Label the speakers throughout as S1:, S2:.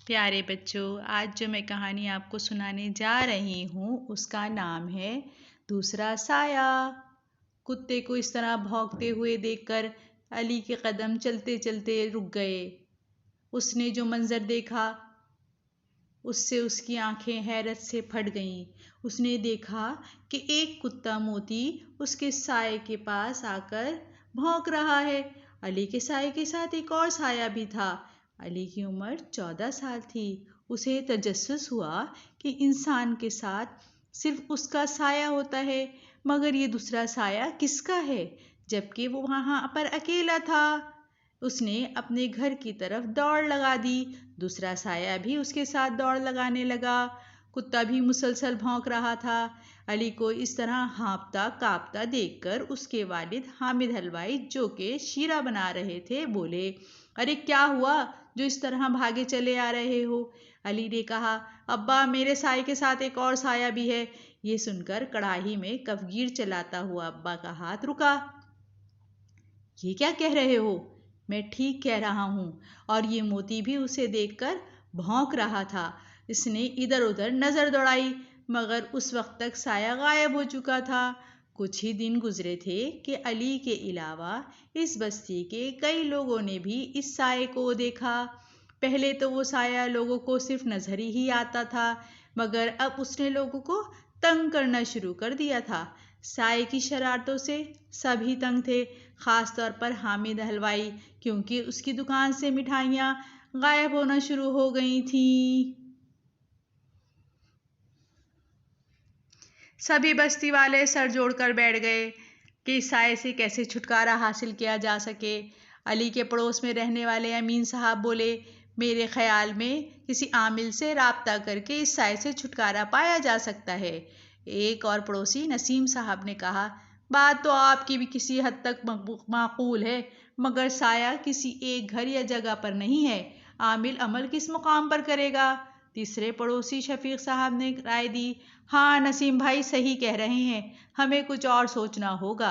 S1: प्यारे बच्चों, आज जो मैं कहानी आपको सुनाने जा रही हूँ उसका नाम है दूसरा साया। कुत्ते को इस तरह भौंकते हुए देखकर अली के कदम चलते चलते रुक गए। उसने जो मंजर देखा उससे उसकी आंखें हैरत से फट गईं। उसने देखा कि एक कुत्ता मोती उसके साये के पास आकर भौंक रहा है। अली के साये के साथ एक और साया भी था। अली की उम्र 14 साल थी। उसे तजस्सुस हुआ कि इंसान के साथ सिर्फ उसका साया होता है, मगर ये दूसरा साया किसका है, जबकि वो वहां पर अकेला था। उसने अपने घर की तरफ दौड़ लगा दी। दूसरा साया भी उसके साथ दौड़ लगाने लगा। कुत्ता भी मुसलसल भौंक रहा था। अली को इस तरह हाँफता काँपता देखकर उसके वालिद हामिद हलवाई, जो के शीरा बना रहे थे, बोले, अरे क्या हुआ जो इस तरह भागे चले आ रहे हो? अली ने कहा, अब्बा, मेरे साये के साथ एक और साया भी है। ये सुनकर कढ़ाई में कफगीर चलाता हुआ अब्बा का हाथ रुका। ये क्या कह रहे हो? मैं ठीक कह रहा हूँ। और ये मोती भी उसे देखकर भौंक रहा था। इसने इधर उधर नजर दौड़ाई, मगर उस वक्त तक साया गायब हो चुका था। कुछ ही दिन गुजरे थे कि अली के अलावा इस बस्ती के कई लोगों ने भी इस साये को देखा। पहले तो वो साया लोगों को सिर्फ नजर ही आता था, मगर अब उसने लोगों को तंग करना शुरू कर दिया था। साये की शरारतों से सभी तंग थे, खास तौर पर हामिद हलवाई, क्योंकि उसकी दुकान से मिठाइयाँ गायब होना शुरू हो गई थीं। सभी बस्ती वाले सर जोड़कर बैठ गए कि इस साये से कैसे छुटकारा हासिल किया जा सके। अली के पड़ोस में रहने वाले अमीन साहब बोले, मेरे ख्याल में किसी आमिल से राब्ता करके इस साये से छुटकारा पाया जा सकता है। एक और पड़ोसी नसीम साहब ने कहा, बात तो आपकी भी किसी हद तक माकूल है, मगर साया किसी एक घर या जगह पर नहीं है। आमिल अमल किस मुकाम पर करेगा? तीसरे पड़ोसी शफीक साहब ने राय दी, हाँ नसीम भाई सही कह रहे हैं, हमें कुछ और सोचना होगा।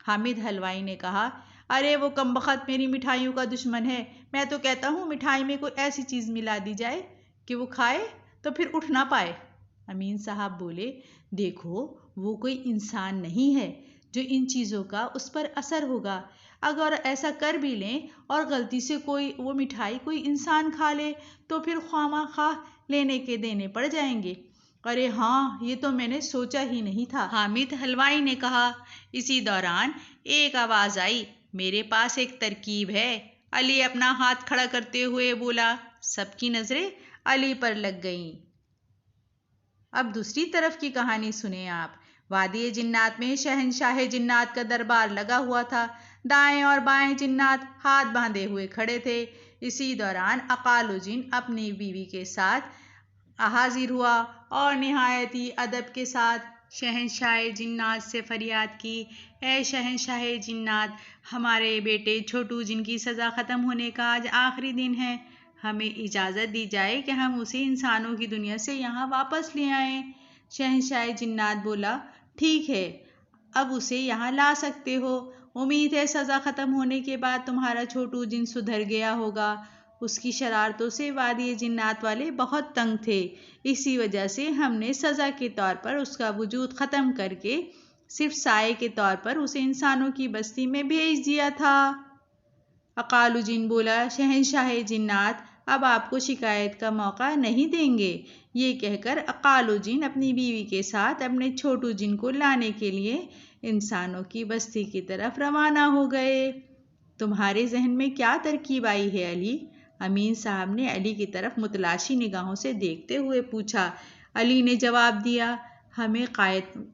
S1: हामिद हलवाई ने कहा, अरे वो कमबख्त मेरी मिठाइयों का दुश्मन है। मैं तो कहता हूँ मिठाई में कोई ऐसी चीज़ मिला दी जाए कि वो खाए तो फिर उठ ना पाए। अमीन साहब बोले, देखो, वो कोई इंसान नहीं है जो इन चीज़ों का उस पर असर होगा। अगर ऐसा कर भी लें और गलती से कोई वो मिठाई कोई इंसान खा ले तो फिर ख्वामा लेने के देने पड़ जाएंगे। अरे हाँ, ये तो मैंने सोचा ही नहीं था, हामिद हलवाई ने कहा। इसी दौरान एक आवाज आई, मेरे पास एक तरकीब है। अली अपना हाथ खड़ा करते हुए बोला। सबकी नजरें अली पर लग गईं। अब दूसरी तरफ की कहानी सुने आप। वादी जिन्नात में शहनशाह जिन्नात का दरबार लगा हुआ था। दाएं और बाएं जिन्नात हाथ बांधे हुए खड़े थे। इसी दौरान अकालुद्दीन अपनी बीवी के साथ हाजिर हुआ और निहायत ही अदब के साथ शहनशाह जिन्नात से फरियाद की, ए शहनशाह जिन्नात, हमारे बेटे छोटू जिनकी सज़ा ख़त्म होने का आज आखिरी दिन है। हमें इजाज़त दी जाए कि हम उसे इंसानों की दुनिया से यहाँ वापस ले आएं। शहनशाह जिन्नात बोला, ठीक है, अब उसे यहाँ ला सकते हो। उम्मीद है सज़ा ख़त्म होने के बाद तुम्हारा छोटू जिन सुधर गया होगा। उसकी शरारतों से वादी जिन्नात वाले बहुत तंग थे। इसी वजह से हमने सज़ा के तौर पर उसका वजूद ख़त्म करके सिर्फ साये के तौर पर उसे इंसानों की बस्ती में भेज दिया था। अकालुद्दीन बोला, शहनशाह जिन्नात अब आपको शिकायत का मौका नहीं देंगे। ये कहकर अकालुद्दीन अपनी बीवी के साथ अपने छोटू जिन को लाने के लिए इंसानों की बस्ती की तरफ रवाना हो गए। तुम्हारे जहन में क्या तरकीब आई है अली? अमीन साहब ने अली की तरफ मुतलाशी निगाहों से देखते हुए पूछा। अली ने जवाब दिया, हमें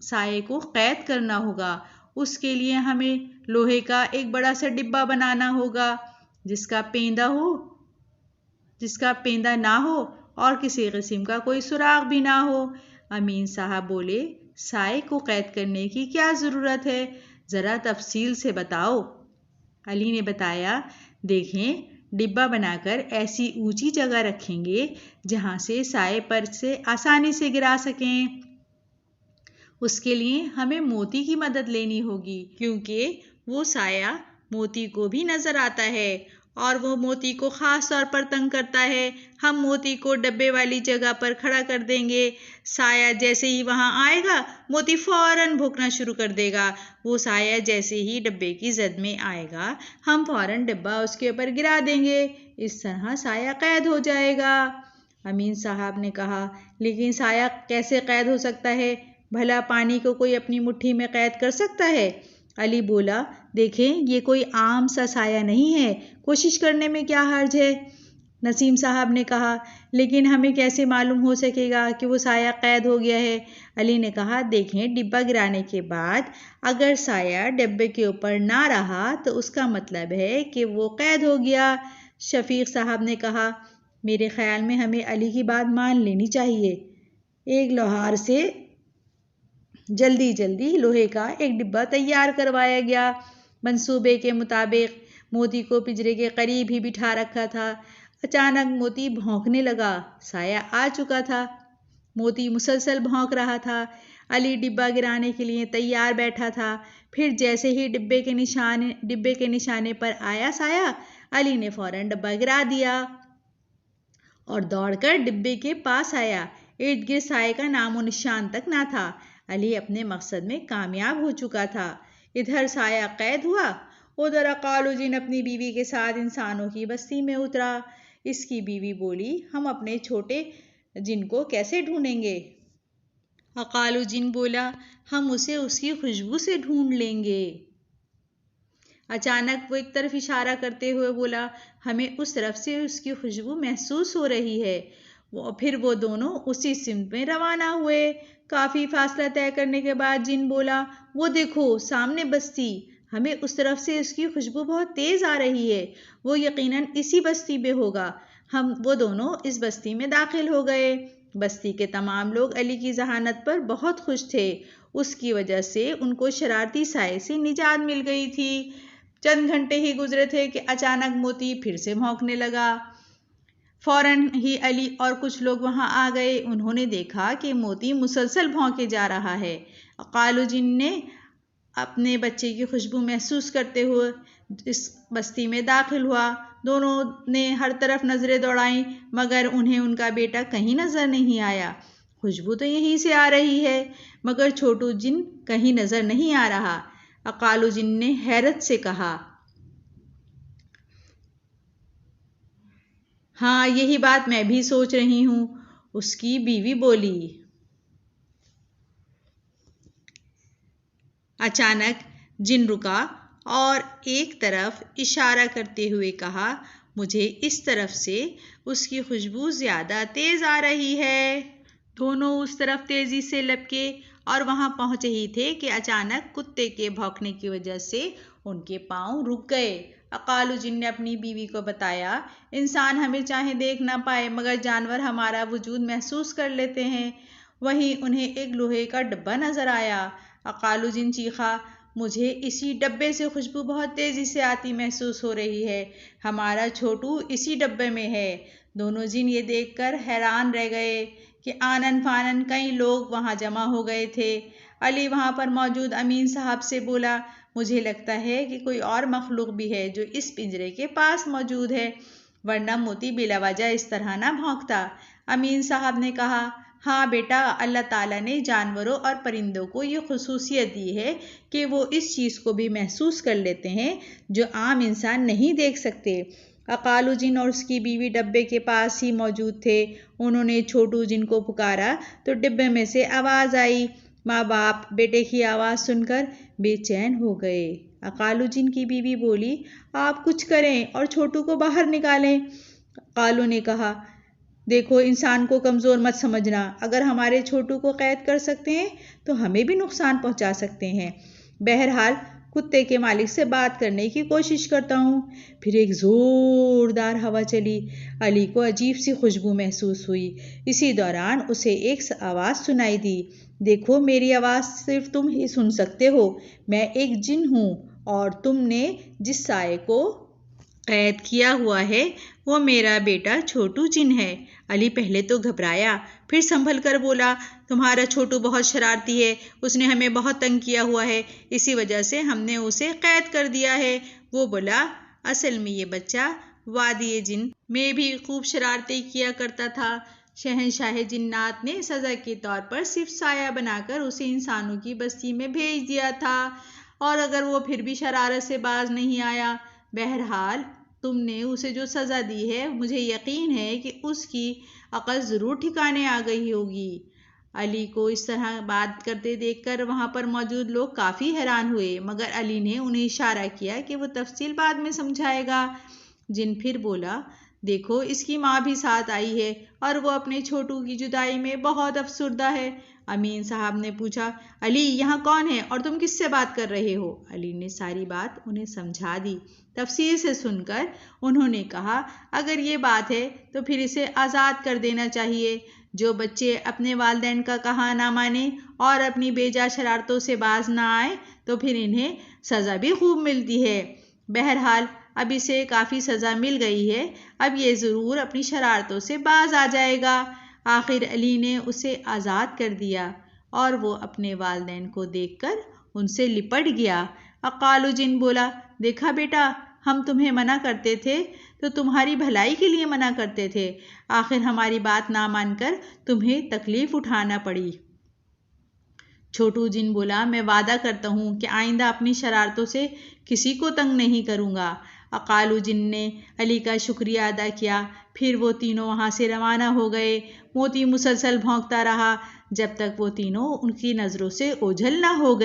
S1: साये को कैद करना होगा। उसके लिए हमें लोहे का एक बड़ा सा डिब्बा बनाना होगा जिसका पेंदा ना हो और किसी किस्म का कोई सुराग भी ना हो। अमीन साहब बोले, साये को कैद करने की क्या ज़रूरत है, ज़रा तफसील से बताओ। अली ने बताया, देखें, डिब्बा बनाकर ऐसी ऊंची जगह रखेंगे जहां से साये पर से आसानी से गिरा सकें। उसके लिए हमें मोती की मदद लेनी होगी, क्योंकि वो साया मोती को भी नजर आता है और वो मोती को ख़ास तौर पर तंग करता है। हम मोती को डब्बे वाली जगह पर खड़ा कर देंगे। साया जैसे ही वहाँ आएगा, मोती फ़ौरन भौंकना शुरू कर देगा। वो साया जैसे ही डब्बे की जद में आएगा, हम फ़ौरन डब्बा उसके ऊपर गिरा देंगे। इस तरह साया कैद हो जाएगा। अमीन साहब ने कहा, लेकिन साया कैसे कैद हो सकता है? भला पानी को कोई अपनी मुट्ठी में कैद कर सकता है? अली बोला, देखें, ये कोई आम सा साया नहीं है, कोशिश करने में क्या हर्ज है? नसीम साहब ने कहा, लेकिन हमें कैसे मालूम हो सकेगा कि वो साया कैद हो गया है? अली ने कहा, देखें, डिब्बा गिराने के बाद अगर साया डिब्बे के ऊपर ना रहा तो उसका मतलब है कि वो कैद हो गया। शफीक साहब ने कहा, मेरे ख्याल में हमें अली की बात मान लेनी चाहिए। एक लोहार से जल्दी जल्दी लोहे का एक डिब्बा तैयार करवाया गया। मंसूबे के मुताबिक मोती को पिंजरे के करीब ही बिठा रखा था। अचानक मोती भौंकने लगा। साया आ चुका था। मोती मुसलसल भौंक रहा था। अली डिब्बा गिराने के लिए तैयार बैठा था। फिर जैसे ही डिब्बे के निशाने पर आया साया, अली ने फौरन डिब्बा गिरा दिया और दौड़कर डिब्बे के पास आया। इर्द गिर्द साये का नामो निशान तक ना था। अली अपने मकसद में कामयाब हो चुका था। इधर साया कैद हुआ, उधर अकालुद्दीन अपनी बीवी के साथ इंसानों की बस्ती में उतरा। इसकी बीवी बोली, हम अपने छोटे जिन को कैसे ढूंढेंगे? अकालुद्दीन बोला, हम उसे उसकी खुशबू से ढूंढ लेंगे। अचानक वो एक तरफ इशारा करते हुए बोला, हमें उस तरफ से उसकी खुशबू महसूस हो रही है। फिर वो दोनों उसी सिमत में रवाना हुए। काफ़ी फासला तय करने के बाद जिन बोला, वो देखो सामने बस्ती, हमें उस तरफ से उसकी खुशबू बहुत तेज़ आ रही है। वो यकीनन इसी बस्ती में होगा। वो दोनों इस बस्ती में दाखिल हो गए। बस्ती के तमाम लोग अली की जहानत पर बहुत खुश थे। उसकी वजह से उनको शरारती साये से निजात मिल गई थी। चंद घंटे ही गुजरे थे कि अचानक मोती फिर से भौंकने लगा। फौरन ही अली और कुछ लोग वहां आ गए। उन्होंने देखा कि मोती मुसलसल भौंके जा रहा है। अकालुद्दीन ने अपने बच्चे की खुशबू महसूस करते हुए इस बस्ती में दाखिल हुआ। दोनों ने हर तरफ नज़रें दौड़ाईं, मगर उन्हें उनका बेटा कहीं नज़र नहीं आया। खुशबू तो यहीं से आ रही है, मगर छोटू जिन कहीं नज़र नहीं आ रहा। अकालुद्दीन ने हैरत से कहा, हाँ, यही बात मैं भी सोच रही हूँ। उसकी बीवी बोली। अचानक जिन रुका और एक तरफ इशारा करते हुए कहा, मुझे इस तरफ से उसकी खुशबू ज़्यादा तेज़ आ रही है। दोनों उस तरफ तेज़ी से लपके और वहां पहुंचे ही थे कि अचानक कुत्ते के भौंकने की वजह से उनके पांव रुक गए। अकालुद्दीन ने अपनी बीवी को बताया, इंसान हमें चाहे देख ना पाए, मगर जानवर हमारा वजूद महसूस कर लेते हैं। वहीं उन्हें एक लोहे का डब्बा नजर आया। अकालुद्दीन चीखा, मुझे इसी डब्बे से खुशबू बहुत तेजी से आती महसूस हो रही है। हमारा छोटू इसी डब्बे में है। दोनों जिन ये देखकर हैरान रह गए कि आनन फानन कई लोग वहां जमा हो गए थे। अली वहां पर मौजूद अमीन साहब से बोला, मुझे लगता है कि कोई और मखलूक भी है जो इस पिंजरे के पास मौजूद है, वरना मोती बिलावजह इस तरह ना भौंकता। अमीन साहब ने कहा, हाँ बेटा, अल्लाह ताला ने जानवरों और परिंदों को ये खुसूसियत दी है कि वो इस चीज़ को भी महसूस कर लेते हैं जो आम इंसान नहीं देख सकते। अकालुद्दीन और उसकी बीवी डब्बे के पास ही मौजूद थे। उन्होंने छोटू जिन को पुकारा तो डिब्बे में से आवाज़ आई। माँ बाप बेटे की आवाज़ सुनकर बेचैन हो गए। अकालुद्दीन की बीवी बोली, आप कुछ करें और छोटू को बाहर निकालें। कालू ने कहा, देखो, इंसान को कमज़ोर मत समझना। अगर हमारे छोटू को कैद कर सकते हैं तो हमें भी नुकसान पहुंचा सकते हैं। बहरहाल कुत्ते के मालिक से बात करने की कोशिश करता हूँ। फिर एक ज़ोरदार हवा चली। अली को अजीब सी खुशबू महसूस हुई। इसी दौरान उसे एक आवाज़ सुनाई दी, देखो, मेरी आवाज़ सिर्फ तुम ही सुन सकते हो। मैं एक जिन हूँ और तुमने जिस साये को कैद किया हुआ है वो मेरा बेटा छोटू जिन है। अली पहले तो घबराया, फिर संभल कर बोला, तुम्हारा छोटू बहुत शरारती है, उसने हमें बहुत तंग किया हुआ है, इसी वजह से हमने उसे कैद कर दिया है। वो बोला, असल में ये बच्चा वादी जिन में भी खूब शरारतें किया करता था। शहंशाह जिन्नात ने सज़ा के तौर पर सिर्फ साया बनाकर उसे इंसानों की बस्ती में भेज दिया था, और अगर वो फिर भी शरारत से बाज नहीं आया, बहरहाल तुमने उसे जो सज़ा दी है, मुझे यकीन है कि उसकी अकल ज़रूर ठिकाने आ गई होगी। अली को इस तरह बात करते देखकर वहाँ पर मौजूद लोग काफ़ी हैरान हुए, मगर अली ने उन्हें इशारा किया कि वो तफसील बाद में समझाएगा। जिन फिर बोला, देखो इसकी माँ भी साथ आई है और वो अपने छोटू की जुदाई में बहुत अफसुर्दा है। अमीन साहब ने पूछा, अली यहाँ कौन है और तुम किससे बात कर रहे हो? अली ने सारी बात उन्हें समझा दी। तफसील से सुनकर उन्होंने कहा, अगर ये बात है तो फिर इसे आज़ाद कर देना चाहिए। जो बच्चे अपने वालिदैन का कहा ना माने और अपनी बेजा शरारतों से बाज ना आए, तो फिर इन्हें सज़ा भी खूब मिलती है। बहरहाल अब इसे काफ़ी सज़ा मिल गई है, अब ये ज़रूर अपनी शरारतों से बाज आ जाएगा। आखिर अली ने उसे आज़ाद कर दिया और वो अपने वालिदैन को देखकर उनसे लिपट गया। अकालुजिन बोला, देखा बेटा, हम तुम्हें मना करते थे तो तुम्हारी भलाई के लिए मना करते थे, आखिर हमारी बात ना मानकर तुम्हें तकलीफ उठाना पड़ी। छोटू जिन बोला, मैं वादा करता हूँ कि आइंदा अपनी शरारतों से किसी को तंग नहीं करूँगा। अकालू जिन ने अली का शुक्रिया अदा किया। फिर वो तीनों वहाँ से रवाना हो गए। मोती मुसलसल भौंकता रहा जब तक वो तीनों उनकी नज़रों से ओझल ना हो गए।